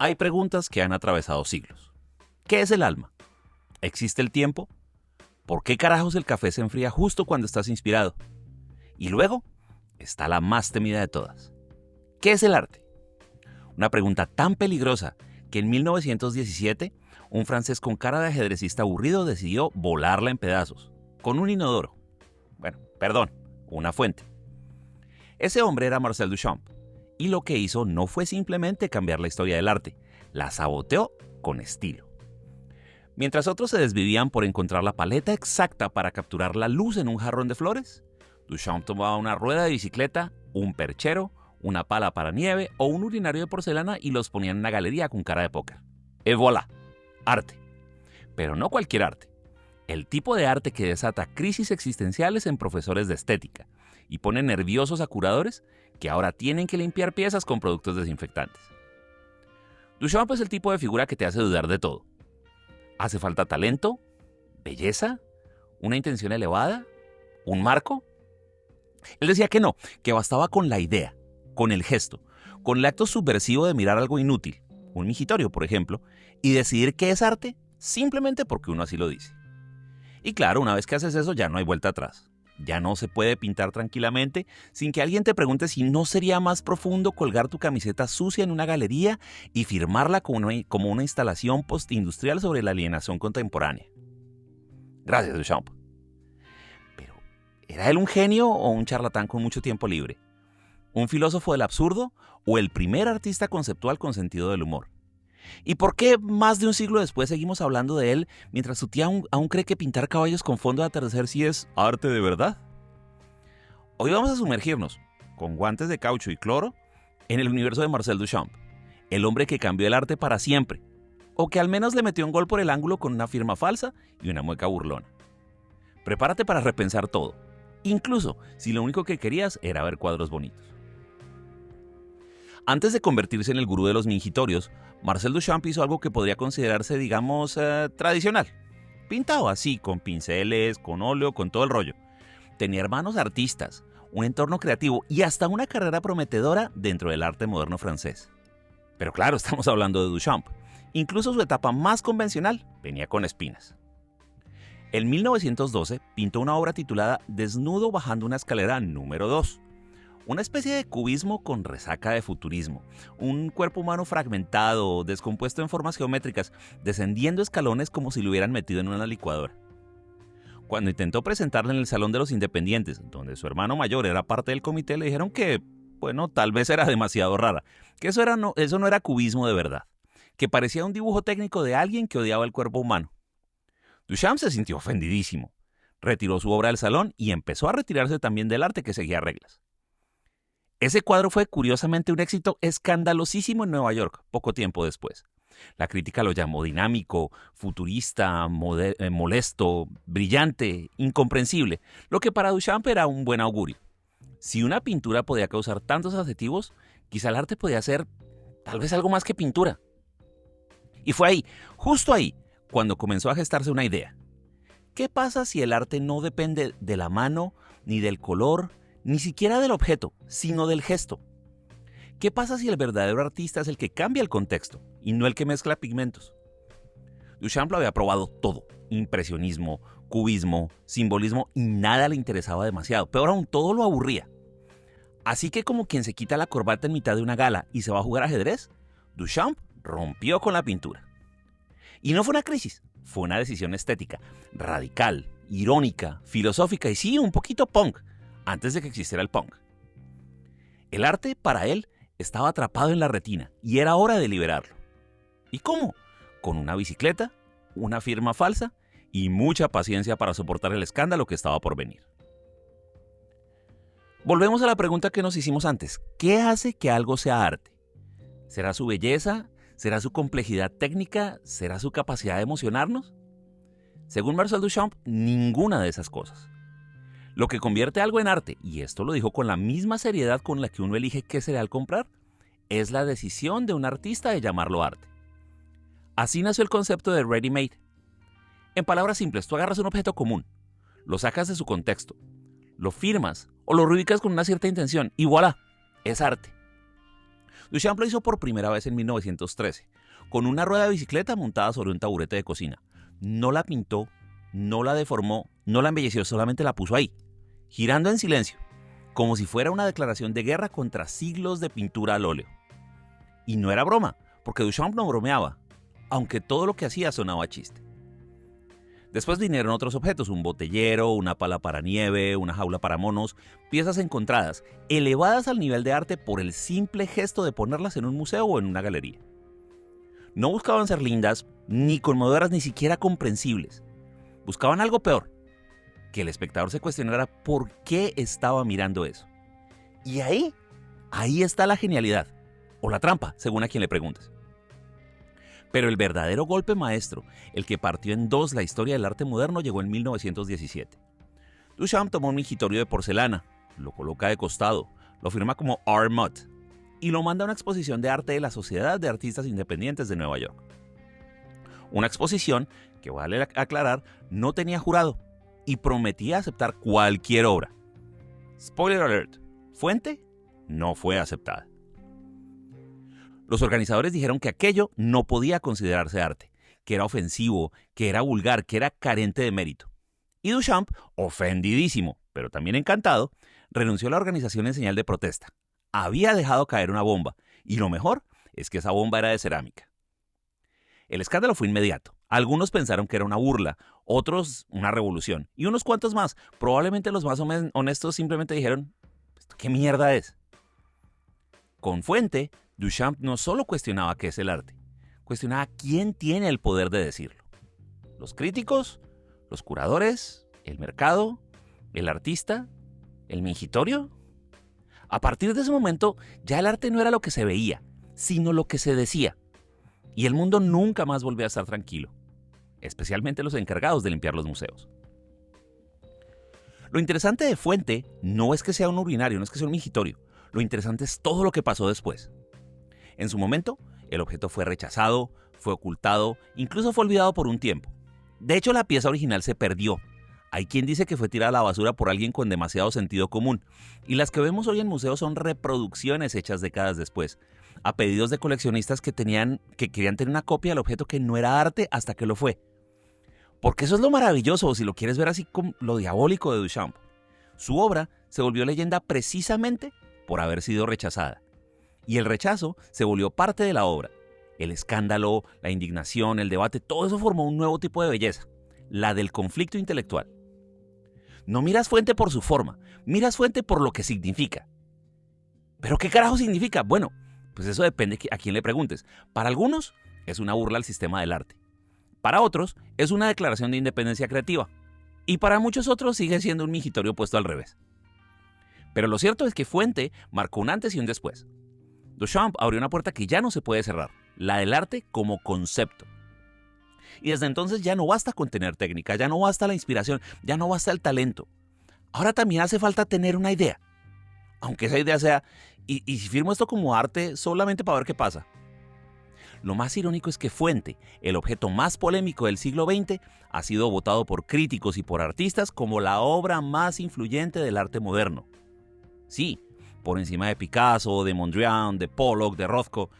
Hay preguntas que han atravesado siglos. ¿Qué es el alma? ¿Existe el tiempo? ¿Por qué carajos el café se enfría justo cuando estás inspirado? Y luego está la más temida de todas. ¿Qué es el arte? Una pregunta tan peligrosa que en 1917 un francés con cara de ajedrecista aburrido decidió volarla en pedazos, con un inodoro. Una fuente. Ese hombre era Marcel Duchamp, y lo que hizo no fue simplemente cambiar la historia del arte, la saboteó con estilo. Mientras otros se desvivían por encontrar la paleta exacta para capturar la luz en un jarrón de flores, Duchamp tomaba una rueda de bicicleta, un perchero, una pala para nieve o un urinario de porcelana y los ponía en una galería con cara de póker. Et voilà, arte. Pero no cualquier arte. El tipo de arte que desata crisis existenciales en profesores de estética y pone nerviosos a curadores que ahora tienen que limpiar piezas con productos desinfectantes. Duchamp es el tipo de figura que te hace dudar de todo. ¿Hace falta talento? ¿Belleza? ¿Una intención elevada? ¿Un marco? Él decía que no, que bastaba con la idea, con el gesto, con el acto subversivo de mirar algo inútil, un migitorio, por ejemplo, y decidir qué es arte simplemente porque uno así lo dice. Y claro, una vez que haces eso ya no hay vuelta atrás. Ya no se puede pintar tranquilamente sin que alguien te pregunte si no sería más profundo colgar tu camiseta sucia en una galería y firmarla como una instalación postindustrial sobre la alienación contemporánea. Gracias, Duchamp. Pero, ¿era él un genio o un charlatán con mucho tiempo libre? ¿Un filósofo del absurdo o el primer artista conceptual con sentido del humor? ¿Y por qué más de un siglo después seguimos hablando de él mientras su tía aún cree que pintar caballos con fondo de atardecer sí es arte de verdad? Hoy vamos a sumergirnos, con guantes de caucho y cloro, en el universo de Marcel Duchamp, el hombre que cambió el arte para siempre, o que al menos le metió un gol por el ángulo con una firma falsa y una mueca burlona. Prepárate para repensar todo, incluso si lo único que querías era ver cuadros bonitos. Antes de convertirse en el gurú de los mingitorios, Marcel Duchamp hizo algo que podría considerarse, digamos, tradicional. Pintado así, con pinceles, con óleo, con todo el rollo. Tenía hermanos artistas, un entorno creativo y hasta una carrera prometedora dentro del arte moderno francés. Pero claro, estamos hablando de Duchamp. Incluso su etapa más convencional venía con espinas. En 1912 pintó una obra titulada Desnudo bajando una escalera número 2. Una especie de cubismo con resaca de futurismo, un cuerpo humano fragmentado, descompuesto en formas geométricas, descendiendo escalones como si lo hubieran metido en una licuadora. Cuando intentó presentarla en el Salón de los Independientes, donde su hermano mayor era parte del comité, le dijeron que, tal vez era demasiado rara, que eso no era cubismo de verdad, que parecía un dibujo técnico de alguien que odiaba el cuerpo humano. Duchamp se sintió ofendidísimo, retiró su obra del salón y empezó a retirarse también del arte que seguía reglas. Ese cuadro fue curiosamente un éxito escandalosísimo en Nueva York, poco tiempo después. La crítica lo llamó dinámico, futurista, molesto, brillante, incomprensible, lo que para Duchamp era un buen augurio. Si una pintura podía causar tantos adjetivos, quizá el arte podía ser tal vez algo más que pintura. Y fue ahí, justo ahí, cuando comenzó a gestarse una idea. ¿Qué pasa si el arte no depende de la mano, ni del color, ni siquiera del objeto, sino del gesto? ¿Qué pasa si el verdadero artista es el que cambia el contexto y no el que mezcla pigmentos? Duchamp lo había probado todo: impresionismo, cubismo, simbolismo, y nada le interesaba demasiado. Peor aún, todo lo aburría. Así que, como quien se quita la corbata en mitad de una gala y se va a jugar ajedrez, Duchamp rompió con la pintura. Y no fue una crisis, fue una decisión estética, radical, irónica, filosófica y sí, un poquito punk, antes de que existiera el punk. El arte, para él, estaba atrapado en la retina y era hora de liberarlo. ¿Y cómo? Con una bicicleta, una firma falsa y mucha paciencia para soportar el escándalo que estaba por venir. Volvemos a la pregunta que nos hicimos antes. ¿Qué hace que algo sea arte? ¿Será su belleza? ¿Será su complejidad técnica? ¿Será su capacidad de emocionarnos? Según Marcel Duchamp, ninguna de esas cosas. Lo que convierte algo en arte, y esto lo dijo con la misma seriedad con la que uno elige qué cereal comprar, es la decisión de un artista de llamarlo arte. Así nació el concepto de ready-made. En palabras simples, tú agarras un objeto común, lo sacas de su contexto, lo firmas o lo reubicas con una cierta intención y ¡voilà!, es arte. Duchamp lo hizo por primera vez en 1913, con una rueda de bicicleta montada sobre un taburete de cocina. No la pintó, no la deformó, no la embelleció, solamente la puso ahí, girando en silencio, como si fuera una declaración de guerra contra siglos de pintura al óleo. Y no era broma, porque Duchamp no bromeaba, aunque todo lo que hacía sonaba a chiste. Después vinieron otros objetos, un botellero, una pala para nieve, una jaula para monos, piezas encontradas, elevadas al nivel de arte por el simple gesto de ponerlas en un museo o en una galería. No buscaban ser lindas, ni conmovedoras, ni siquiera comprensibles. Buscaban algo peor, que el espectador se cuestionara por qué estaba mirando eso. Y ahí está la genialidad, o la trampa, según a quien le preguntes. Pero el verdadero golpe maestro, el que partió en dos la historia del arte moderno, llegó en 1917. Duchamp tomó un mingitorio de porcelana, lo coloca de costado, lo firma como R. Mutt y lo manda a una exposición de arte de la Sociedad de Artistas Independientes de Nueva York. Una exposición que, vale aclarar, no tenía jurado y prometía aceptar cualquier obra. Spoiler alert, fuente no fue aceptada. Los organizadores dijeron que aquello no podía considerarse arte, que era ofensivo, que era vulgar, que era carente de mérito. Y Duchamp, ofendidísimo, pero también encantado, renunció a la organización en señal de protesta. Había dejado caer una bomba, y lo mejor es que esa bomba era de cerámica. El escándalo fue inmediato. Algunos pensaron que era una burla, otros una revolución, y unos cuantos más, probablemente los más honestos, simplemente dijeron, ¿esto qué mierda es? Con fuente, Duchamp no solo cuestionaba qué es el arte, cuestionaba quién tiene el poder de decirlo. Los críticos, los curadores, el mercado, el artista, el mingitorio. A partir de ese momento, ya el arte no era lo que se veía, sino lo que se decía. Y el mundo nunca más volvió a estar tranquilo, especialmente los encargados de limpiar los museos. Lo interesante de Fuente no es que sea un urinario, no es que sea un mingitorio. Lo interesante es todo lo que pasó después. En su momento, el objeto fue rechazado, fue ocultado, incluso fue olvidado por un tiempo. De hecho, la pieza original se perdió. Hay quien dice que fue tirada a la basura por alguien con demasiado sentido común. Y las que vemos hoy en museos son reproducciones hechas décadas después, a pedidos de coleccionistas que querían tener una copia del objeto que no era arte hasta que lo fue. Porque eso es lo maravilloso, si lo quieres ver así como lo diabólico de Duchamp. Su obra se volvió leyenda precisamente por haber sido rechazada. Y el rechazo se volvió parte de la obra. El escándalo, la indignación, el debate, todo eso formó un nuevo tipo de belleza, la del conflicto intelectual. No miras Fuente por su forma, miras Fuente por lo que significa. ¿Pero qué carajo significa? Bueno, pues eso depende a quién le preguntes. Para algunos es una burla al sistema del arte. Para otros es una declaración de independencia creativa. Y para muchos otros sigue siendo un mingitorio puesto al revés. Pero lo cierto es que Fuente marcó un antes y un después. Duchamp abrió una puerta que ya no se puede cerrar, la del arte como concepto. Y desde entonces ya no basta con tener técnica, ya no basta la inspiración, ya no basta el talento. Ahora también hace falta tener una idea. Aunque esa idea sea, ¿y si firmo esto como arte solamente para ver qué pasa? Lo más irónico es que Fuente, el objeto más polémico del siglo XX, ha sido votado por críticos y por artistas como la obra más influyente del arte moderno. Sí, por encima de Picasso, de Mondrian, de Pollock, de Rothko.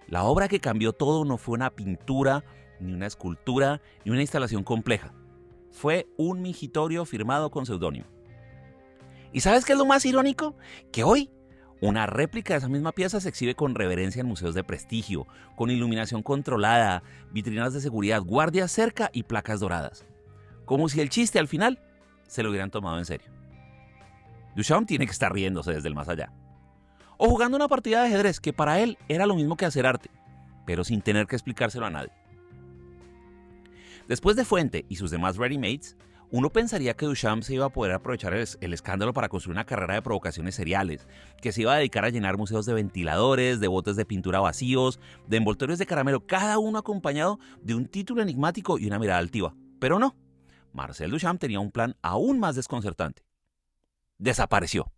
La obra que cambió todo no fue una pintura, ni una escultura, ni una instalación compleja. Fue un mingitorio firmado con seudónimo. ¿Y sabes qué es lo más irónico? Que hoy una réplica de esa misma pieza se exhibe con reverencia en museos de prestigio, con iluminación controlada, vitrinas de seguridad, guardias cerca y placas doradas. Como si el chiste al final se lo hubieran tomado en serio. Duchamp tiene que estar riéndose desde el más allá. O jugando una partida de ajedrez que para él era lo mismo que hacer arte, pero sin tener que explicárselo a nadie. Después de Fuente y sus demás ready-mates, uno pensaría que Duchamp se iba a poder aprovechar el escándalo para construir una carrera de provocaciones seriales, que se iba a dedicar a llenar museos de ventiladores, de botes de pintura vacíos, de envoltorios de caramelo, cada uno acompañado de un título enigmático y una mirada altiva. Pero no, Marcel Duchamp tenía un plan aún más desconcertante. Desapareció.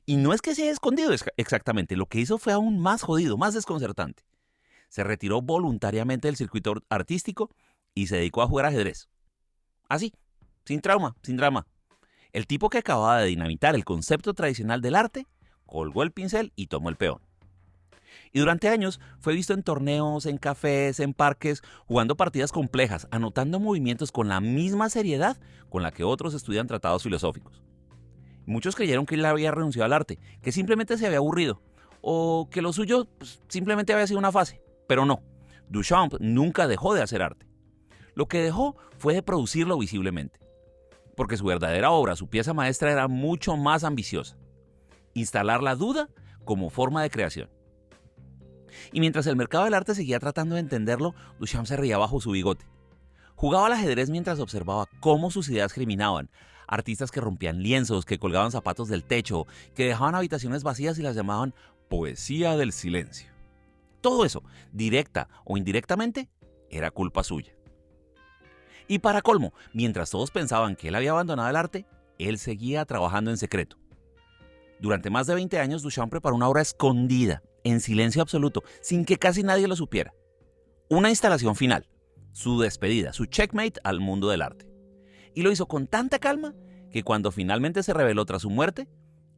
Y no es que se haya escondido exactamente, lo que hizo fue aún más jodido, más desconcertante. Se retiró voluntariamente del circuito artístico y se dedicó a jugar ajedrez. Así, sin trauma, sin drama. El tipo que acababa de dinamitar el concepto tradicional del arte, colgó el pincel y tomó el peón. Y durante años fue visto en torneos, en cafés, en parques, jugando partidas complejas, anotando movimientos con la misma seriedad con la que otros estudian tratados filosóficos. Muchos creyeron que él había renunciado al arte, que simplemente se había aburrido, o que lo suyo simplemente había sido una fase. Pero no, Duchamp nunca dejó de hacer arte. Lo que dejó fue de producirlo visiblemente, porque su verdadera obra, su pieza maestra, era mucho más ambiciosa: instalar la duda como forma de creación. Y mientras el mercado del arte seguía tratando de entenderlo, Duchamp se reía bajo su bigote. Jugaba al ajedrez mientras observaba cómo sus ideas germinaban. Artistas que rompían lienzos, que colgaban zapatos del techo, que dejaban habitaciones vacías y las llamaban poesía del silencio. Todo eso, directa o indirectamente, era culpa suya. Y para colmo, mientras todos pensaban que él había abandonado el arte, él seguía trabajando en secreto. Durante más de 20 años, Duchamp preparó una obra escondida, en silencio absoluto, sin que casi nadie lo supiera. Una instalación final, su despedida, su checkmate al mundo del arte. Y lo hizo con tanta calma que cuando finalmente se reveló tras su muerte,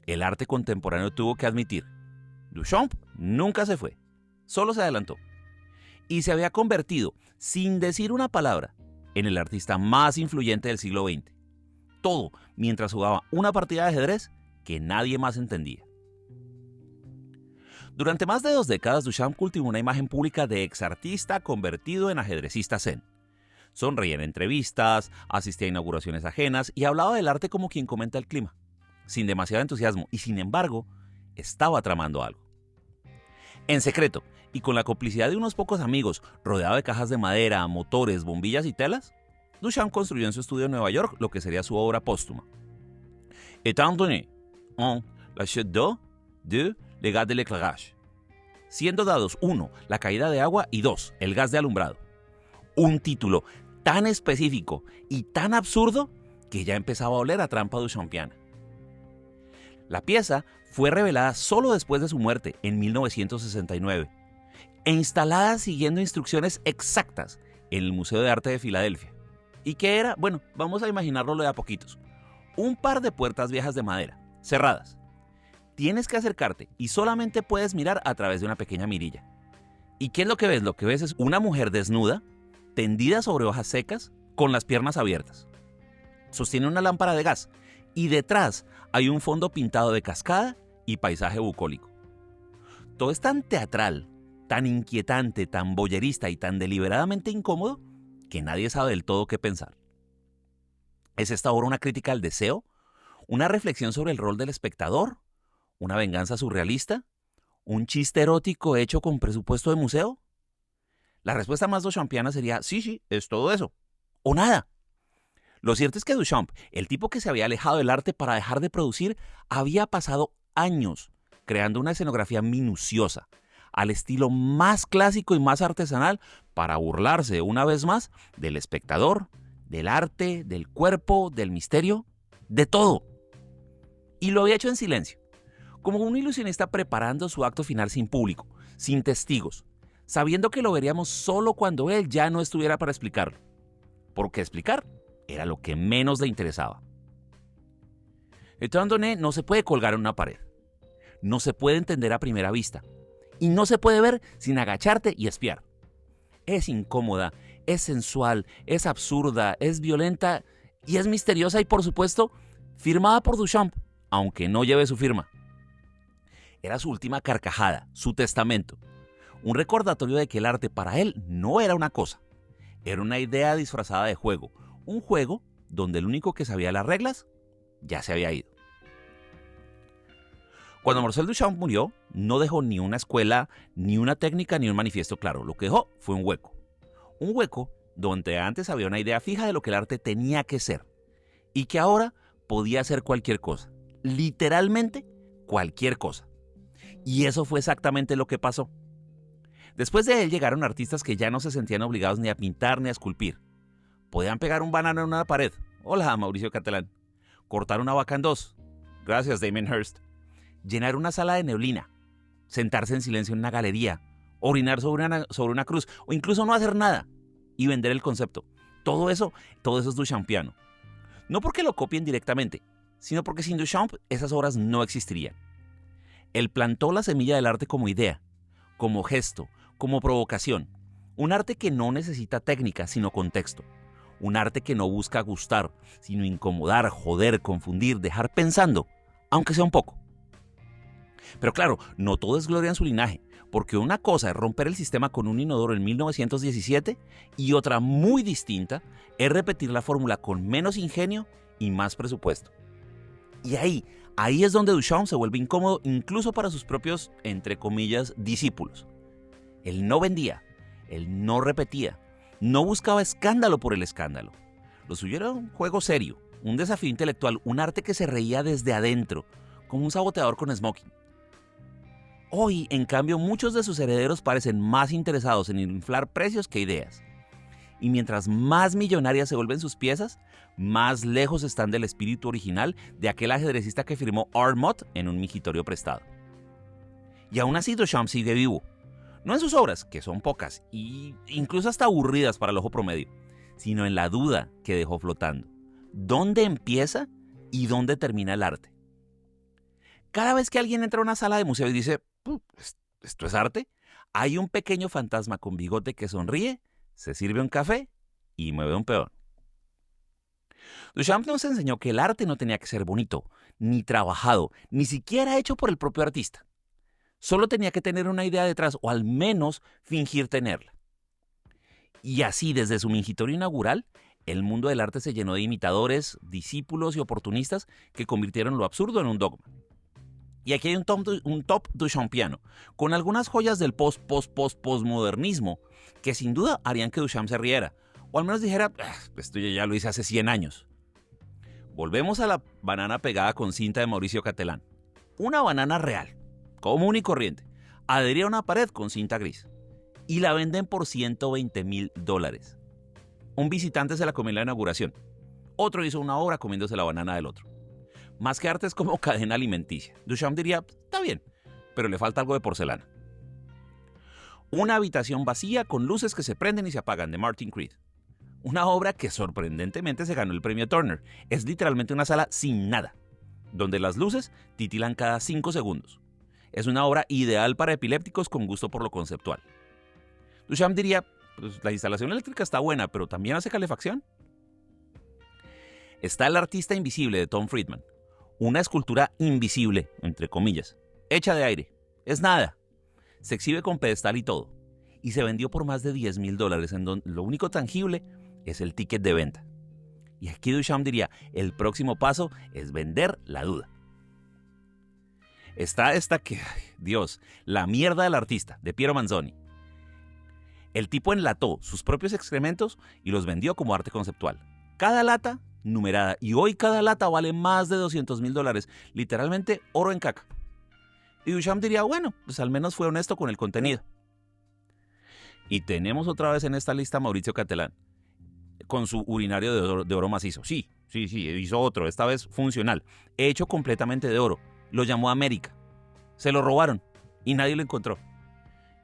el arte contemporáneo tuvo que admitir: Duchamp nunca se fue, solo se adelantó. Y se había convertido, sin decir una palabra, en el artista más influyente del siglo XX. Todo mientras jugaba una partida de ajedrez que nadie más entendía. Durante más de 2 décadas, Duchamp cultivó una imagen pública de exartista convertido en ajedrecista zen. Sonreía en entrevistas, asistía a inauguraciones ajenas y hablaba del arte como quien comenta el clima, sin demasiado entusiasmo, y sin embargo, estaba tramando algo. En secreto, y con la complicidad de unos pocos amigos, rodeado de cajas de madera, motores, bombillas y telas, Duchamp construyó en su estudio en Nueva York lo que sería su obra póstuma. Étant donné, la chute d'eau, 2, le gas de l'éclairage. Siendo dados 1, la caída de agua, y 2, el gas de alumbrado. Un título tan específico y tan absurdo que ya empezaba a oler a trampa duchampiana. La pieza fue revelada solo después de su muerte, en 1969, e instalada siguiendo instrucciones exactas en el Museo de Arte de Filadelfia. ¿Y qué era? Bueno, vamos a imaginarlo de a poquitos. Un par de puertas viejas de madera, cerradas. Tienes que acercarte y solamente puedes mirar a través de una pequeña mirilla. ¿Y qué es lo que ves? Lo que ves es una mujer desnuda, tendida sobre hojas secas, con las piernas abiertas. Sostiene una lámpara de gas y detrás hay un fondo pintado de cascada y paisaje bucólico. Todo es tan teatral, tan inquietante, tan voyerista y tan deliberadamente incómodo que nadie sabe del todo qué pensar. ¿Es esta obra una crítica al deseo? ¿Una reflexión sobre el rol del espectador? ¿Una venganza surrealista? ¿Un chiste erótico hecho con presupuesto de museo? La respuesta más duchampiana sería: sí, es todo eso. O nada. Lo cierto es que Duchamp, el tipo que se había alejado del arte para dejar de producir, había pasado años creando una escenografía minuciosa, al estilo más clásico y más artesanal, para burlarse una vez más del espectador, del arte, del cuerpo, del misterio, de todo. Y lo había hecho en silencio, como un ilusionista preparando su acto final sin público, sin testigos, sabiendo que lo veríamos solo cuando él ya no estuviera para explicarlo. Porque explicar era lo que menos le interesaba. Étant donné no se puede colgar en una pared. No se puede entender a primera vista. Y no se puede ver sin agacharte y espiar. Es incómoda, es sensual, es absurda, es violenta y es misteriosa y, por supuesto, firmada por Duchamp, aunque no lleve su firma. Era su última carcajada, su testamento. Un recordatorio de que el arte para él no era una cosa. Era una idea disfrazada de juego. Un juego donde el único que sabía las reglas ya se había ido. Cuando Marcel Duchamp murió, no dejó ni una escuela, ni una técnica, ni un manifiesto claro. Lo que dejó fue un hueco. Un hueco donde antes había una idea fija de lo que el arte tenía que ser. Y que ahora podía ser cualquier cosa. Literalmente cualquier cosa. Y eso fue exactamente lo que pasó. Después de él llegaron artistas que ya no se sentían obligados ni a pintar ni a esculpir. Podían pegar un banano en una pared. Hola, Mauricio Catalán. Cortar una vaca en 2. Gracias, Damien Hirst. Llenar una sala de neblina. Sentarse en silencio en una galería. Orinar sobre una cruz. O incluso no hacer nada. Y vender el concepto. Todo eso es duchampiano. No porque lo copien directamente, sino porque sin Duchamp esas obras no existirían. Él plantó la semilla del arte como idea, como gesto, como provocación. Un arte que no necesita técnica, sino contexto. Un arte que no busca gustar, sino incomodar, joder, confundir, dejar pensando, aunque sea un poco. Pero claro, no todo es gloria en su linaje, porque una cosa es romper el sistema con un inodoro en 1917 y otra muy distinta es repetir la fórmula con menos ingenio y más presupuesto. Y ahí es donde Duchamp se vuelve incómodo incluso para sus propios, entre comillas, discípulos. Él no vendía, él no repetía, no buscaba escándalo por el escándalo. Lo suyo era un juego serio, un desafío intelectual, un arte que se reía desde adentro, como un saboteador con smoking. Hoy, en cambio, muchos de sus herederos parecen más interesados en inflar precios que ideas. Y mientras más millonarias se vuelven sus piezas, más lejos están del espíritu original de aquel ajedrecista que firmó Art Mod en un mingitorio prestado. Y aún así Duchamp sigue vivo. No en sus obras, que son pocas e incluso hasta aburridas para el ojo promedio, sino en la duda que dejó flotando. ¿Dónde empieza y dónde termina el arte? Cada vez que alguien entra a una sala de museo y dice, ¿esto es arte?, hay un pequeño fantasma con bigote que sonríe, se sirve un café y mueve un peón. Duchamp nos enseñó que el arte no tenía que ser bonito, ni trabajado, ni siquiera hecho por el propio artista. Solo tenía que tener una idea detrás, o al menos fingir tenerla. Y así, desde su mingitorio inaugural, el mundo del arte se llenó de imitadores, discípulos y oportunistas que convirtieron lo absurdo en un dogma. Y aquí hay un top duchampiano, con algunas joyas del postmodernismo que sin duda harían que Duchamp se riera, o al menos dijera, esto ya lo hice hace 100 años. Volvemos a la banana pegada con cinta de Mauricio Catelán. Una banana real, común y corriente, adherida a una pared con cinta gris. Y la venden por $120,000. Un visitante se la comió en la inauguración. Otro hizo una obra comiéndose la banana del otro. Más que arte es como cadena alimenticia. Duchamp diría, está bien, pero le falta algo de porcelana. Una habitación vacía con luces que se prenden y se apagan, de Martin Creed. Una obra que sorprendentemente se ganó el premio Turner. Es literalmente una sala sin nada, donde las luces titilan cada 5 segundos. Es una obra ideal para epilépticos con gusto por lo conceptual. Duchamp diría, pues la instalación eléctrica está buena, pero también hace calefacción. Está El artista invisible de Tom Friedman. Una escultura invisible, entre comillas, hecha de aire. Es nada. Se exhibe con pedestal y todo. Y se vendió por más de $10,000, en donde lo único tangible es el ticket de venta. Y aquí Duchamp diría, el próximo paso es vender la duda. Está esta que, Dios, la mierda del artista, de Piero Manzoni. El tipo enlató sus propios excrementos y los vendió como arte conceptual. Cada lata numerada, y hoy cada lata vale más de $200,000, literalmente oro en caca. Y Duchamp diría, bueno, pues al menos fue honesto con el contenido. Y tenemos otra vez en esta lista a Mauricio Catelán, con su urinario de oro macizo. Sí, hizo otro, esta vez funcional, hecho completamente de oro. Lo llamó América. Se lo robaron y nadie lo encontró.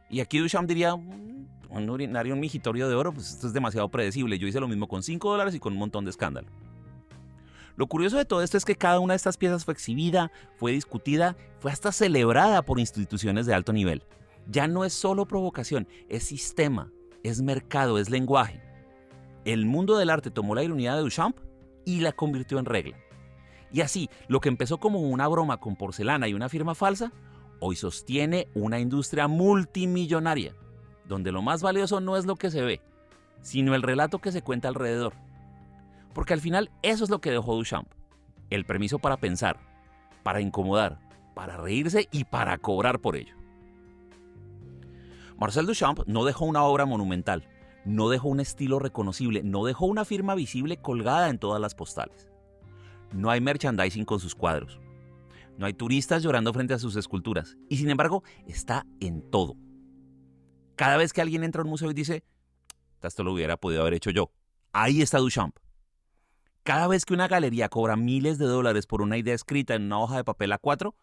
Y aquí Duchamp diría, un urinario, un mingitorio de oro, pues esto es demasiado predecible. Yo hice lo mismo con $5 y con un montón de escándalo. Lo curioso de todo esto es que cada una de estas piezas fue exhibida, fue discutida, fue hasta celebrada por instituciones de alto nivel. Ya no es solo provocación, es sistema, es mercado, es lenguaje. El mundo del arte tomó la ironía de Duchamp y la convirtió en regla. Y así, lo que empezó como una broma con porcelana y una firma falsa, hoy sostiene una industria multimillonaria, donde lo más valioso no es lo que se ve, sino el relato que se cuenta alrededor. Porque al final eso es lo que dejó Duchamp, el permiso para pensar, para incomodar, para reírse y para cobrar por ello. Marcel Duchamp no dejó una obra monumental, no dejó un estilo reconocible, no dejó una firma visible colgada en todas las postales. No hay merchandising con sus cuadros. No hay turistas llorando frente a sus esculturas. Y sin embargo, está en todo. Cada vez que alguien entra a un museo y dice, esto lo hubiera podido haber hecho yo, ahí está Duchamp. Cada vez que una galería cobra miles de dólares por una idea escrita en una hoja de papel A4,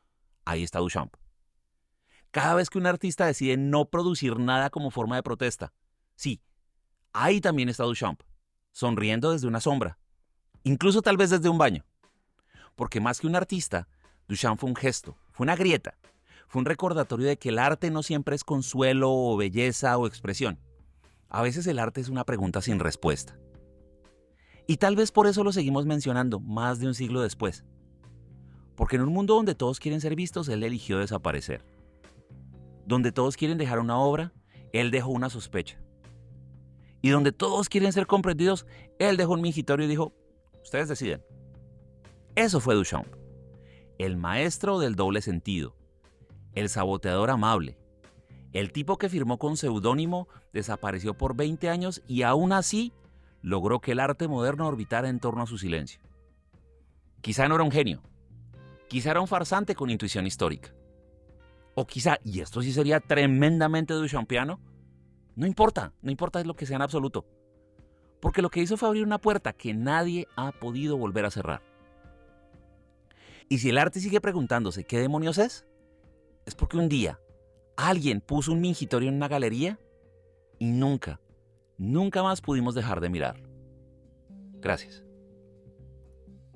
ahí está Duchamp. Cada vez que un artista decide no producir nada como forma de protesta, sí, ahí también está Duchamp, sonriendo desde una sombra, incluso tal vez desde un baño. Porque más que un artista, Duchamp fue un gesto, fue una grieta, Fue un recordatorio de que el arte no siempre es consuelo o belleza o expresión. A veces el arte es una pregunta sin respuesta. Y tal vez por eso lo seguimos mencionando más de un siglo después. Porque en un mundo donde todos quieren ser vistos, él eligió desaparecer. Donde todos quieren dejar una obra, él dejó una sospecha. Y donde todos quieren ser comprendidos, él dejó un mingitorio y dijo, ustedes deciden. Eso fue Duchamp, el maestro del doble sentido, el saboteador amable, el tipo que firmó con seudónimo, desapareció por 20 años y aún así logró que el arte moderno orbitara en torno a su silencio. Quizá no era un genio, quizá era un farsante con intuición histórica. O quizá, y esto sí sería tremendamente duchampiano, no importa lo que sea en absoluto. Porque lo que hizo fue abrir una puerta que nadie ha podido volver a cerrar. Y si el arte sigue preguntándose qué demonios es porque un día alguien puso un mingitorio en una galería y nunca más pudimos dejar de mirarlo. Gracias.